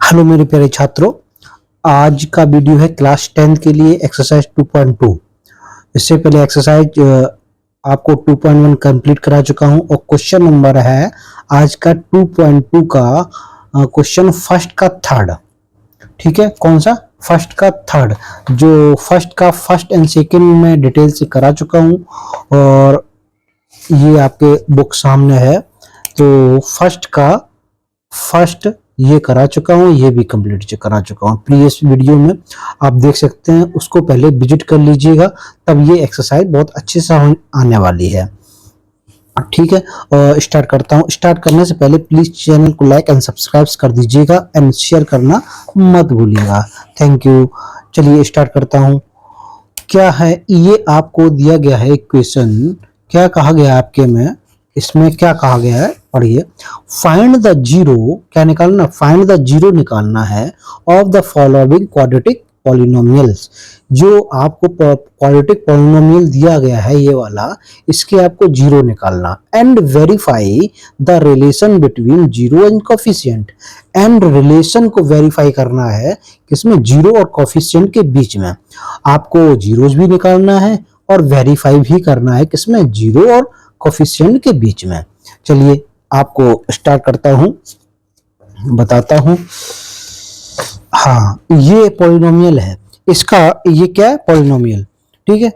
Hello मेरे प्यारे छात्रों, आज का वीडियो है क्लास 10 के लिए एक्सरसाइज 2.2। इससे पहले एक्सरसाइज आपको 2.1 कंप्लीट करा चुका हूं और क्वेश्चन नंबर है आज का 2.2 का क्वेश्चन फर्स्ट का थर्ड। ठीक है, कौन सा? फर्स्ट का थर्ड। जो फर्स्ट का फर्स्ट एंड सेकंड में डिटेल से करा चुका हूं और ये आपके बुक सामने है। तो फर्स्ट का फर्स्ट ये करा चुका हूँ, ये भी कंप्लीट करा चुका हूँ प्रीवियस वीडियो में, आप देख सकते हैं। उसको पहले विजिट कर लीजिएगा, तब ये एक्सरसाइज बहुत अच्छे से आने वाली है। ठीक है, और स्टार्ट करता हूँ। स्टार्ट करने से पहले प्लीज चैनल को लाइक एंड सब्सक्राइब कर दीजिएगा एंड शेयर करना मत भूलिएगा। Thank you. चलिए स्टार्ट करता हूँ। क्या है ये? आपको दिया गया है क्वेश्चन। क्या कहा गया आपके में? इसमें क्या कहा गया है पढ़िए। फाइंड द जीरो, क्या निकालना? फाइंड द जीरो निकालना है of the following quadratic polynomials. जो आपको क्वाड्रेटिक पॉलिनोमियल दिया गया है ये वाला, इसके आपको जीरो निकालना। And verify the relation between zero and coefficient. And relation को वेरीफाई करना है किसमें? जीरो और कोफिशिएंट के बीच में। आपको जीरोज भी निकालना है और वेरीफाई भी करना है किसमें? जीरो और कोफिशिएंट के बीच में। चलिए आपको स्टार्ट करता हूं, बताता हूं। हाँ, ये पॉलिनोमियल है। इसका ये क्या है? पॉलिनोमियल। ठीक है,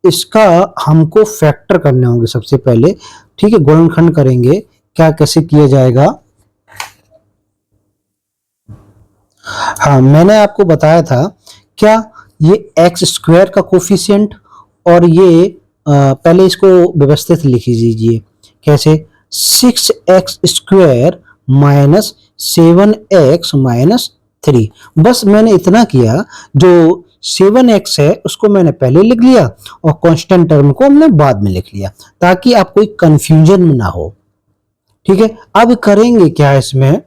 इसका हमको फैक्टर करने होंगे सबसे पहले। ठीक है, गुणनखंड करेंगे। क्या कैसे किया जाएगा? हाँ, मैंने आपको बताया था क्या, ये एक्स स्क्वायर का कोफिशिएंट और ये पहले इसको व्यवस्थित लिख लीजिए। कैसे? 6x square minus 7x minus 3। बस मैंने इतना किया। जो 7x है उसको मैंने पहले लिख लिया और कांस्टेंट टर्म को हमने बाद में लिख लिया, ताकि आप कोई कंफ्यूजन में ना हो। ठीक है, अब करेंगे क्या इसमें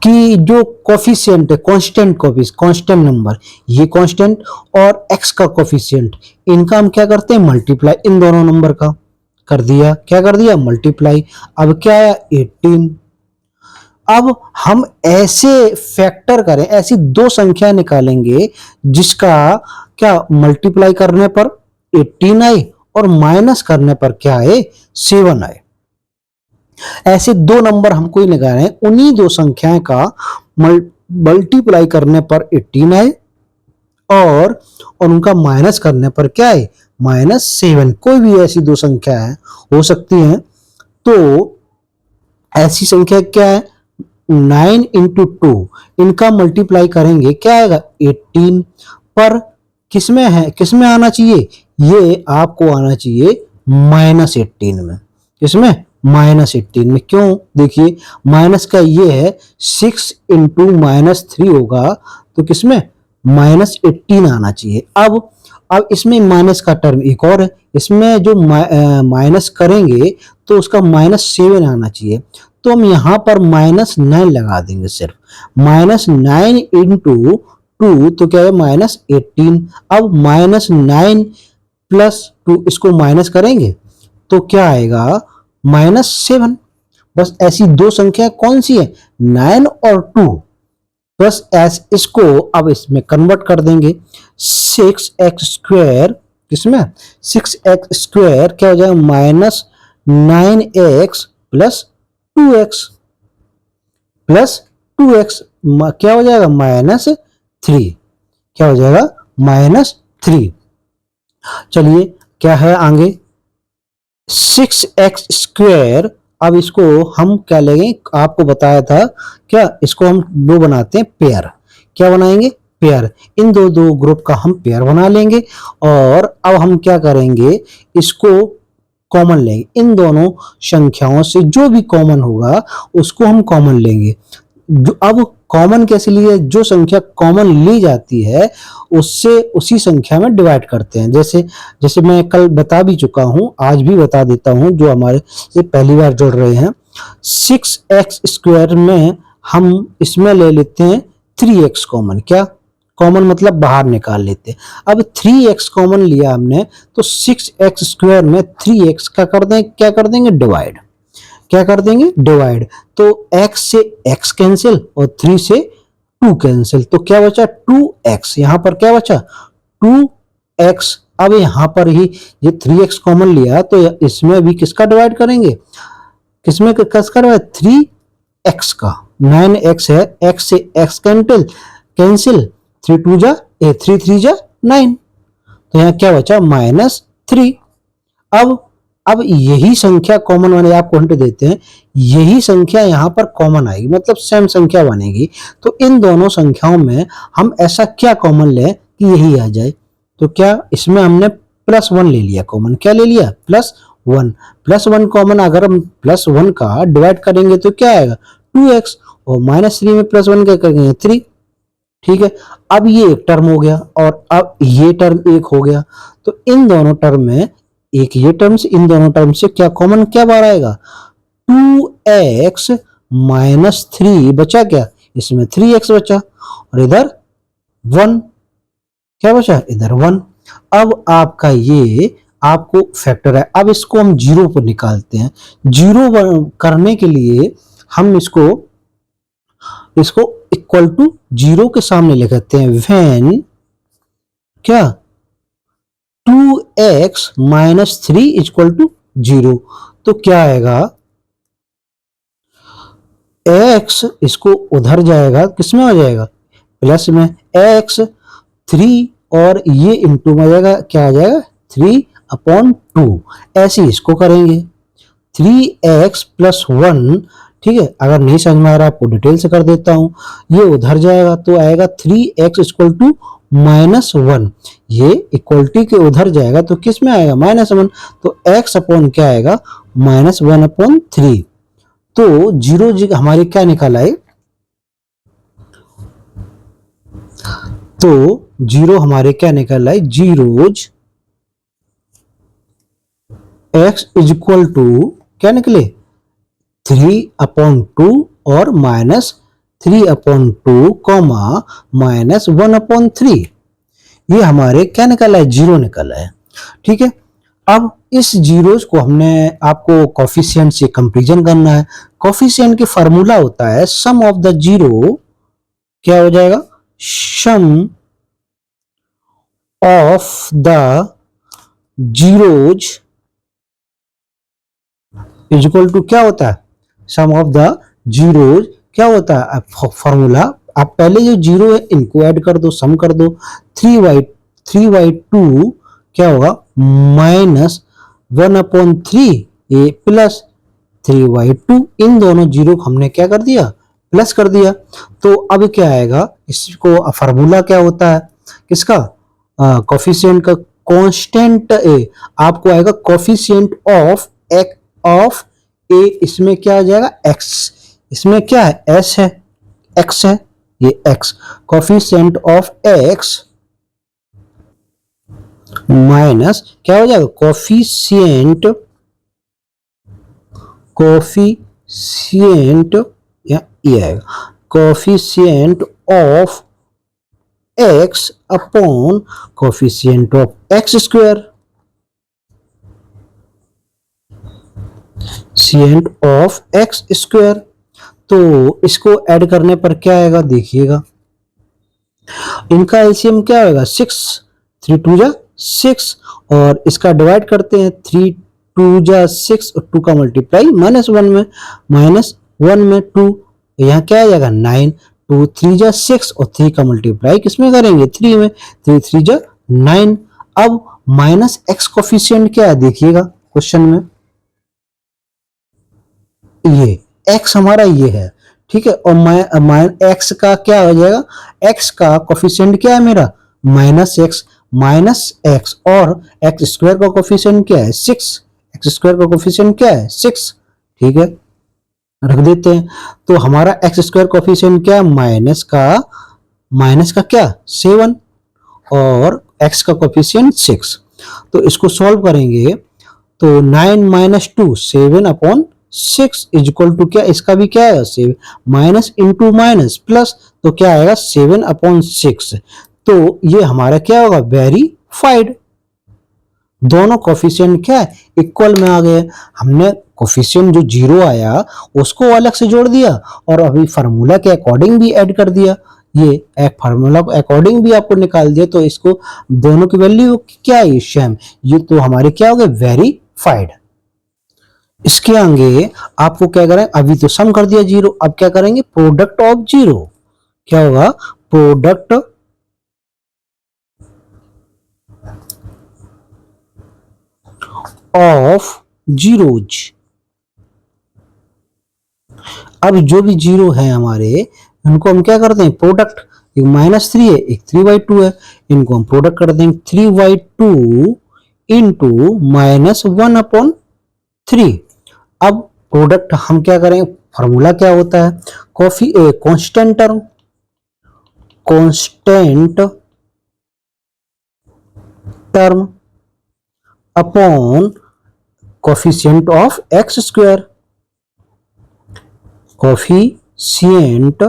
कि जो कोफिशिएंट है, कांस्टेंट नंबर, ये कांस्टेंट और x का कोफिशिएंट, इनका हम क्या करते हैं? मल्टीप्लाई। इन दोनों नंबर का कर दिया। क्या कर दिया? मल्टीप्लाई। अब क्या आया? 18। अब हम ऐसे फैक्टर करें, ऐसी दो संख्या निकालेंगे जिसका क्या मल्टीप्लाई करने पर 18 आए और माइनस करने पर क्या आए? 7 आए। ऐसे दो नंबर हमको ही निकालने हैं। उन्हीं दो संख्याएं का मल्टीप्लाई करने पर 18 आए और उनका माइनस करने पर क्या है? -7। कोई भी ऐसी दो संख्या है, हो सकती है। तो ऐसी संख्या क्या है? 9 × 2, इनका मल्टीप्लाई करेंगे क्या आएगा? 18। पर किसमें है? किसमें आना चाहिए? ये आपको आना चाहिए -18 में। किसमें? -18 में। क्यों? देखिए, माइनस का ये है 6 × -3 होगा, तो किसमें? -18 आना चाहिए। अब इसमें माइनस का टर्म एक और है। इसमें जो माइनस करेंगे तो उसका -7 आना चाहिए। तो हम यहाँ पर -9 लगा देंगे सिर्फ। -9 × 2 तो क्या है? -18। अब -9 + 2 इसको माइनस करेंगे तो क्या आएगा? -7। बस ऐसी दो संख्या कौन सी है? 9 और 2। बस इसको अब इसमें कन्वर्ट कर देंगे। 6x स्क्वायर, किसमें? 6x स्क्वायर क्या हो जाएगा? -9x + 2x क्या हो जाएगा? -3। क्या हो जाएगा? -3। चलिए क्या है आगे? 6x square. अब इसको हम क्या लेंगे? आपको बताया था क्या, इसको हम दो बनाते हैं पेयर। क्या बनाएंगे? पेयर। इन दो ग्रुप का हम पेयर बना लेंगे और अब हम क्या करेंगे? इसको कॉमन लेंगे। इन दोनों संख्याओं से जो भी कॉमन होगा उसको हम कॉमन लेंगे। अब कॉमन कैसे लिए? जो संख्या कॉमन ली जाती है उससे उसी संख्या में डिवाइड करते हैं। जैसे मैं कल बता भी चुका हूं, आज भी बता देता हूं जो हमारे से पहली बार जुड़ रहे हैं। 6x स्क्वायर में हम इसमें ले लेते हैं 3x कॉमन। क्या कॉमन? मतलब बाहर निकाल लेते हैं। अब 3x कॉमन लिया हमने, तो 6x स्क्वायर में 3x का कर देंगे, क्या कर देंगे? डिवाइड। क्या कर देंगे, डिवाइड। तो x से x कैंसिल और 3 से 2 कैंसिल, तो क्या बचा 2x। यहां पर क्या बचा 2x। अब यहां पर ही ये 3x कॉमन लिया तो इसमें भी किसका डिवाइड करेंगे, किसमें किसका डिवाइड 3x का। 9x है, x से x कैंसिल कैंसिल, 3 2 जा 3 3 जा 9, तो यहाँ क्या बचा -3। अब यही संख्या कॉमन बने, आपको हिंट देते हैं, यही संख्या यहाँ पर कॉमन आएगी, मतलब सेम संख्या बनेगी। तो इन दोनों संख्याओं में हम ऐसा क्या कॉमन लें कि यही आ जाए। तो क्या इसमें हमने +1 ले लिया कॉमन, क्या ले लिया +1। +1 कॉमन, अगर हम +1 का डिवाइड करेंगे तो क्या आएगा 2x, और -3 में +1 क्या करेंगे 3। ठीक है, अब ये एक टर्म हो गया और अब ये टर्म एक हो गया। तो इन दोनों टर्म में एक ये टर्म से इन दोनों टर्म से क्या कॉमन क्या बाहर आएगा 2x -3 बचा, क्या इसमें 3x बचा और इधर 1 क्या बचा, इधर 1। अब आपका ये आपको फैक्टर है। अब इसको हम जीरो पर निकालते हैं। जीरो करने के लिए हम इसको इक्वल टू जीरो के सामने लिखते हैं। व्हेन क्या 2x -3 इक्वल टू 0, तो क्या आएगा x, इसको उधर जाएगा, किसमें आ जाएगा प्लस में, x 3 और ये इंटू में जाएगा, क्या आ जाएगा 3/2। ऐसे इसको करेंगे 3x + 1। ठीक है, अगर नहीं समझ में आ रहा आपको डिटेल से कर देता हूं। ये उधर जाएगा तो आएगा 3x = -1। ये इक्वलिटी के उधर जाएगा तो किस में आएगा -1, तो x अपॉन क्या आएगा -1/3। तो जीरो हमारे क्या निकल आए, तो जीरो हमारे क्या निकल आए, जीरोज x = क्या निकले 3/2 और -3/2 -1/3। ये हमारे क्या निकला है, जीरो निकला है। ठीक है, अब इस जीरोस को हमने आपको कोफिशिएंट से कंपैरिजन करना है। कोफिशिएंट की फार्मूला होता है सम ऑफ द जीरो, क्या हो जाएगा sum of the zeros equal to क्या होता है, सम ऑफ द जीरोज क्या होता है फॉर्मूला। आप पहले जो जीरो है इनको ऐड कर दो, सम कर दो। 3/2 क्या होगा -1/3 ये प्लस 3/2। इन दोनों जीरो को हमने क्या कर दिया, प्लस कर दिया। तो अब क्या आएगा, इसको फार्मूला क्या होता है किसका, कोफिशिएंट का, कांस्टेंट ए। आपको आएगा कोफिशिएंट ऑफ ए, इसमें क्या आ जाएगा x, इसमें क्या है s है, x है, ये x, coefficient of x minus क्या हो जाएगा कोफिशिएंट या ये आएगा coefficient of x upon coefficient of x square, coefficient of x square. तो इसको ऐड करने पर क्या आएगा देखिएगा, इनका एलसीएम क्या होगा 6, 3 2 जा 6 और इसका डिवाइड करते हैं 3 2 जा 6 और 2 का मल्टीप्लाई -1 में, -1 में 2, यहाँ क्या आ जाएगा 9, 2 3 जा 6 और 3 का मल्टीप्लाई किसमें करेंगे 3 में, 3 3 जा 9। अब -x कोफिशिएंट क्या है देखिएगा क्वेश्चन में, ये x हमारा ये है। ठीक है, और x का क्या हो जाएगा, x का कोफिशिएंट क्या है मेरा -x और x स्क्वायर का कोफिशिएंट क्या है 6, x स्क्वायर का कोफिशिएंट क्या है 6। ठीक है, रख देते हैं। तो हमारा x स्क्वायर कोफिशिएंट क्या है माइनस का क्या 7 और x का कोफिशिएंट 6। तो इसको सॉल्व करेंगे तो 9 - 2 7/6 इक्वल टू क्या, इसका भी क्या है 7 माइनस इंटू माइनस प्लस, तो क्या आएगा 7/6। तो ये हमारा क्या होगा वेरीफाइड, दोनों कोफिशिएंट क्या है इक्वल में आ गए। हमने कोफिशिएंट जो जीरो आया उसको अलग से जोड़ दिया और अभी फार्मूला के अकॉर्डिंग भी ऐड कर दिया। ये एक फार्मूला को अकॉर्डिंग भी आपको निकाल दिया, तो इसको दोनों की वैल्यू क्या है सेम, ये तो हमारे क्या हो गए वेरीफाइड। इसके आगे आपको क्या करें, अभी तो सम कर दिया जीरो, अब क्या करेंगे प्रोडक्ट ऑफ जीरो, क्या होगा प्रोडक्ट ऑफ जीरोज। अब जो भी जीरो है हमारे इनको हम क्या करते हैं प्रोडक्ट, एक -3 है एक 3/2 है, इनको हम प्रोडक्ट कर देंगे 3/2 इंटू -1/3। अब प्रोडक्ट हम क्या करें, फॉर्मूला क्या होता है constant term upon coefficient of x square, coefficient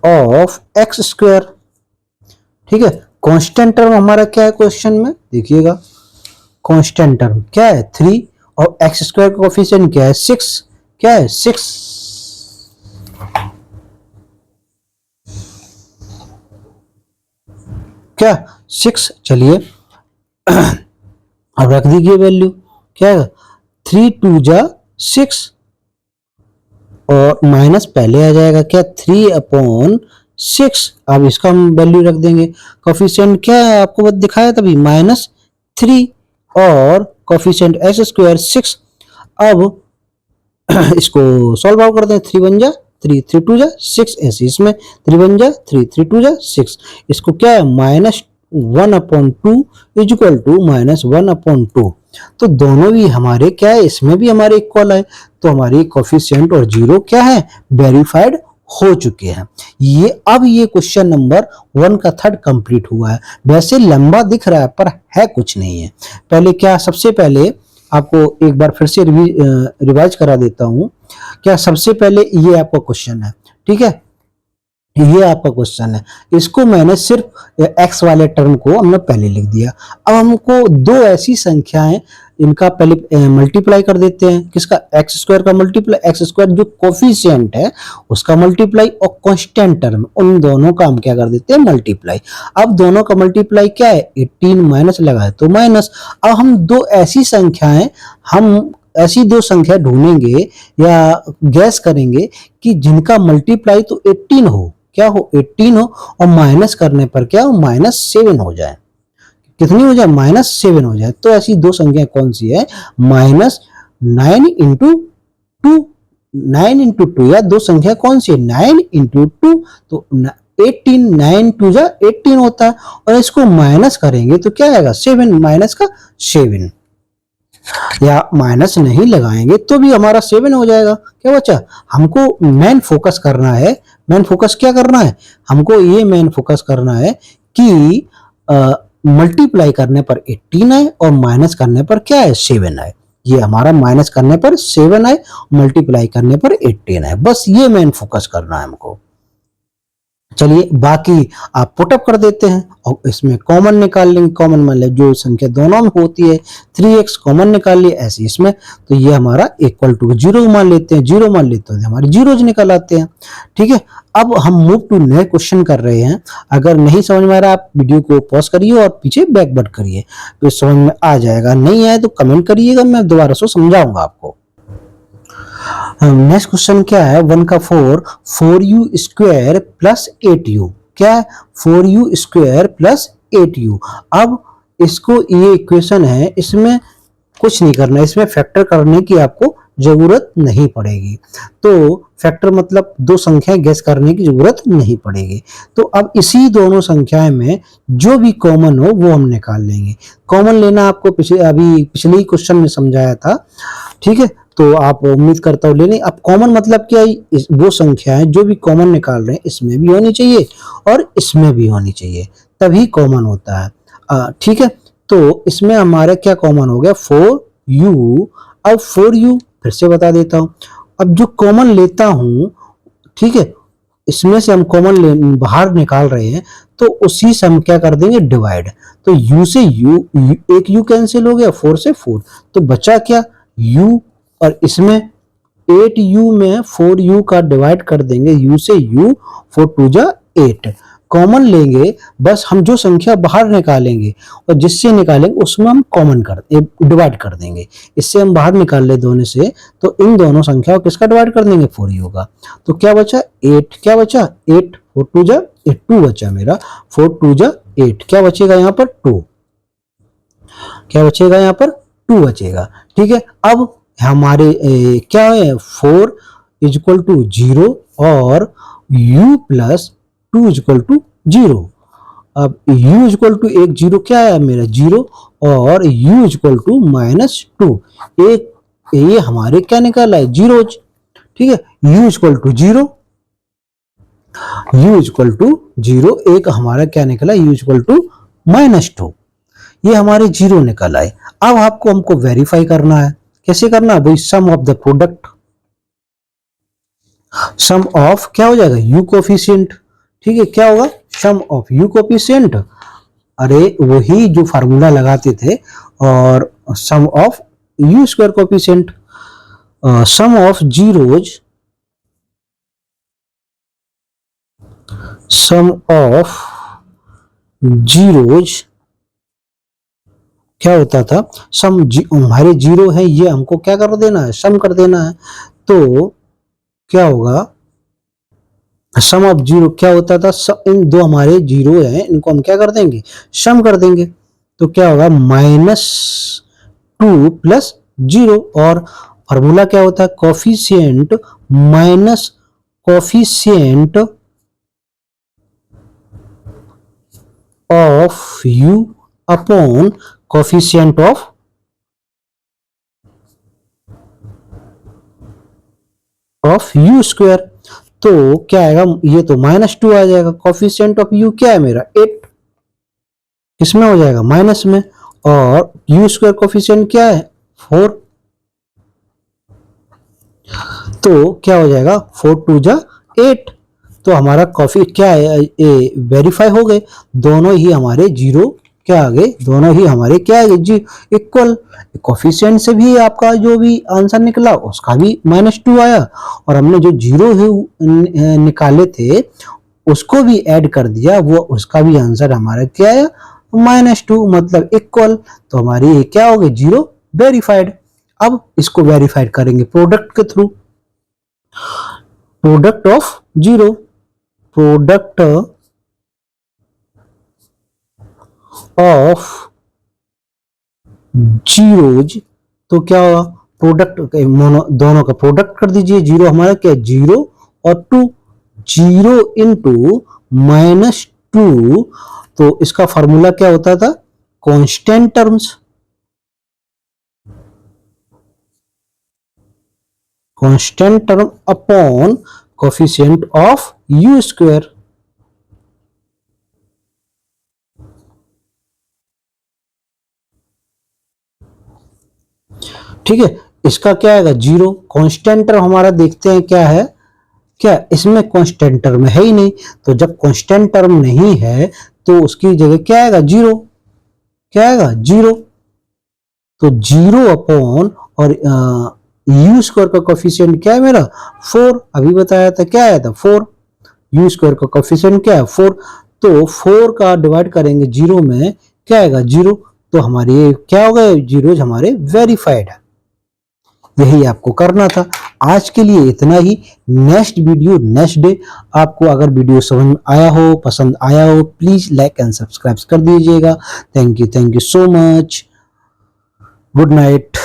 of x square. ठीक है, कांस्टेंट टर्म हमारा क्या है क्वेश्चन में देखिएगा, कांस्टेंट टर्म क्या है 3 और एक्स स्क्वायर का कोफिशिएंट क्या है 6, क्या है 6। क्या 6, चलिए अब रख दीजिए वैल्यू, क्या है 3 2 जा 6 और माइनस पहले आ जाएगा क्या 3/6। अब इसका हम वैल्यू रख देंगे, कोफिशिएंट क्या है आपको दिखाया तभी -3 और कोफिशिएंट एक्स स्क्वायर 6। अब इसको सॉल्व आउट कर दें, 3 1 जा 3 3 2 जा 6, ऐसे इसमें 3 1 जा 3 3 2 जा 6, इसको क्या है -1/2 इज इक्वल टू -1/2। तो दोनों भी हमारे क्या है, इसमें भी हमारे इक्वल है, तो हमारे कोफिशिएंट और जीरो क्या है वेरीफाइड हो चुके हैं। ये अब ये क्वेश्चन नंबर 1 का थर्ड कंप्लीट हुआ है। वैसे लंबा दिख रहा है पर है कुछ नहीं है। पहले क्या, सबसे पहले आपको एक बार फिर से रिवाइज करा देता हूं। क्या सबसे पहले ये आपका क्वेश्चन है, ठीक है, ये आपका क्वेश्चन है, इसको मैंने सिर्फ एक्स वाले टर्म को हमने पहले लिख दिया। अब हमको दो ऐसी संख्याएं इनका पहले मल्टीप्लाई कर देते हैं, किसका एक्स स्क्वायर का मल्टीप्लाई, एक्स स्क्वायर जो कोफिशिएंट है उसका मल्टीप्लाई और कांस्टेंट टर्म, उन दोनों का हम क्या कर देते हैं मल्टीप्लाई। अब दोनों का मल्टीप्लाई क्या है 18 माइनस लगाए तो माइनस। अब हम दो ऐसी संख्याएं, हम ऐसी दो संख्या ढूंढेंगे या गैस करेंगे कि जिनका मल्टीप्लाई तो 18 हो, क्या हो 18 हो और माइनस करने पर क्या हो -7 हो जाए। कितनी हो जाए -7 हो जाए। तो ऐसी दो संख्या कौन सी है -9 इंटू 2, 9 इंटू 2, या दो संख्या कौन सी है 9 इंटू 2, तो 18, 9 2 जा 18 होता है और इसको माइनस करेंगे तो क्या आएगा 7 माइनस का 7, या माइनस नहीं लगाएंगे तो भी हमारा 7 हो जाएगा। क्या बच्चा, हमको मेन फोकस करना है, मेन फोकस क्या करना है हमको, ये मेन फोकस करना है कि मल्टीप्लाई करने पर 18 आए और माइनस करने पर क्या है 7 आए। ये हमारा माइनस करने पर 7 आए, मल्टीप्लाई करने पर 18 आए, बस ये मेन फोकस करना है हमको। चलिए बाकी आप पुटअप कर देते हैं और इसमें कॉमन निकाल लेंगे, कॉमन मान ले जो संख्या दोनों में होती है 3x कॉमन निकाल लिए ऐसे इसमें, तो ये हमारा इक्वल टू 0 मान लेते हैं, 0 मान लेते हैं हमारे जीरोज निकल आते हैं। ठीक है, अब हम मूव टू नए क्वेश्चन कर रहे हैं। अगर नहीं समझ में आ रहा आप वीडियो को पॉज करिए और पीछे बैकवर्ड करिए तो समझ में आ जाएगा, नहीं आए तो कमेंट करिएगा, मैं दोबारा से समझाऊंगा आपको। नेक्स्ट क्वेश्चन क्या है 1 का 4u स्क्वायर प्लस 8u, क्या है 4u स्क्वायर प्लस 8u। अब इसको ये इक्वेशन है, इसमें कुछ नहीं करना, इसमें फैक्टर करने की आपको जरूरत नहीं पड़ेगी। तो फैक्टर मतलब दो संख्याएं गैस करने की जरूरत नहीं पड़ेगी। तो अब इसी दोनों संख्याएं में जो भी कॉमन हो वो हम निकाल लेंगे। कॉमन लेना आपको पिछले ही क्वेश्चन में समझाया था, ठीक है, तो आप उम्मीद करता हूँ ले लें। अब कॉमन मतलब क्या है, वो संख्याएं जो भी कॉमन निकाल रहे हैं इसमें भी होनी चाहिए और इसमें भी होनी चाहिए, तभी कॉमन होता है। ठीक है, तो इसमें हमारा क्या कॉमन हो गया 4u। अब 4u फिर से बता देता हूं, अब जो कॉमन लेता हूं, ठीक है, इसमें से हम कॉमन बाहर निकाल रहे हैं तो उसी से हम क्या कर देंगे डिवाइड। तो u से u, एक u कैंसिल हो गया, 4 से 4, तो बचा क्या u, और इसमें 8u में 4u का डिवाइड कर देंगे, u से u, 4 2 जा 8, कॉमन लेंगे, बस हम जो संख्या बाहर निकालेंगे और जिससे निकालेंगे उसमें हम कॉमन डिवाइड कर देंगे। इससे हम बाहर निकाल ले दोनों से, तो इन दोनों संख्याओं किसका डिवाइड कर देंगे, 4u का। तो क्या बचा 8, क्या बचा 8, 4 2 जा 8, 2 बचा मेरा, 4 2 जा 8, क्या बचेगा यहाँ पर 2, क्या बचेगा यहाँ पर 2 बचेगा। ठीक है, अब हमारे क्या है 4 इज इक्वल टू 0 और u plus 2 is equal to 0। अब u इज इक्वल टू 1 0 क्या है मेरा 0 और u इज इक्वल टू -2, एक ये हमारे क्या निकाला है जीरोज। ठीक है, u is equal to 0, u is equal to 0, एक हमारा क्या निकला u इज इक्वल टू -2, ये हमारे 0 निकल आए। अब आपको हमको वेरीफाई करना है, कैसे करना है भाई, sum of the product, sum of क्या हो जाएगा u कोफिशिएंट। ठीक है, क्या होगा सम ऑफ u कोफिशिएंट, अरे वही जो फार्मूला लगाते थे, और sum of u square coefficient, sum of zeros, sum of zeros क्या होता था, सम हमारे 0 है, ये हमको क्या कर देना है, सम कर देना है। तो क्या होगा सम ऑफ 0 क्या होता था, इन दो हमारे 0 हैं, इनको हम क्या कर देंगे, सम कर देंगे। तो क्या होगा -2 प्लस 0, और फॉर्मूला क्या होता है coefficient minus coefficient of u upon coefficient of u square. तो क्या आएगा, ये तो -2 आ जाएगा, कोफिशिएंट ऑफ u क्या है मेरा 8, किसमें हो जाएगा माइनस में, और u स्क्वायर कोफिशिएंट क्या है 4, तो क्या हो जाएगा 4 2 जा 8। तो हमारा कॉफी क्या है, वेरीफाई हो गए, दोनों ही हमारे 0 क्या आ गए, दोनों ही हमारे क्या आ गए जी इक्वल। कोफिशिएंट से भी आपका जो भी आंसर निकला उसका भी -2 आया, और हमने जो 0 है निकाले थे उसको भी ऐड कर दिया, वो उसका भी आंसर हमारा क्या आया -2, मतलब इक्वल। तो हमारी ये क्या हो गई 0 वेरीफाइड। अब इसको वेरीफाइड करेंगे प्रोडक्ट के through, product of 0, product of zeros, तो क्या होगा प्रोडक्ट दोनों का प्रोडक्ट कर दीजिए, 0 हमारा क्या 0 और 2, 0 इंटू -2, तो इसका फॉर्मूला क्या होता था constant terms, constant term upon coefficient of u square. ठीक है, इसका क्या आएगा 0, कांस्टेंट टर्म हमारा देखते हैं क्या है, क्या इसमें कांस्टेंट टर्म है ही नहीं, तो जब कांस्टेंट टर्म नहीं है तो उसकी जगह क्या आएगा 0, क्या आएगा 0, तो 0 अपॉन, और u स्क्वायर का कोफिशिएंट क्या है मेरा 4, अभी बताया था क्या आया था 4, u स्क्वायर का कोफिशिएंट क्या है 4, तो 4 का डिवाइड करेंगे 0 में क्या आएगा 0, तो हमारे क्या हो गए जीरोज हमारे वेरीफाइड है। यही आपको करना था। आज के लिए इतना ही, नेक्स्ट वीडियो नेक्स्ट डे। आपको अगर वीडियो समझ में आया हो, पसंद आया हो, प्लीज लाइक एंड सब्सक्राइब कर दीजिएगा। Thank you so much, good night.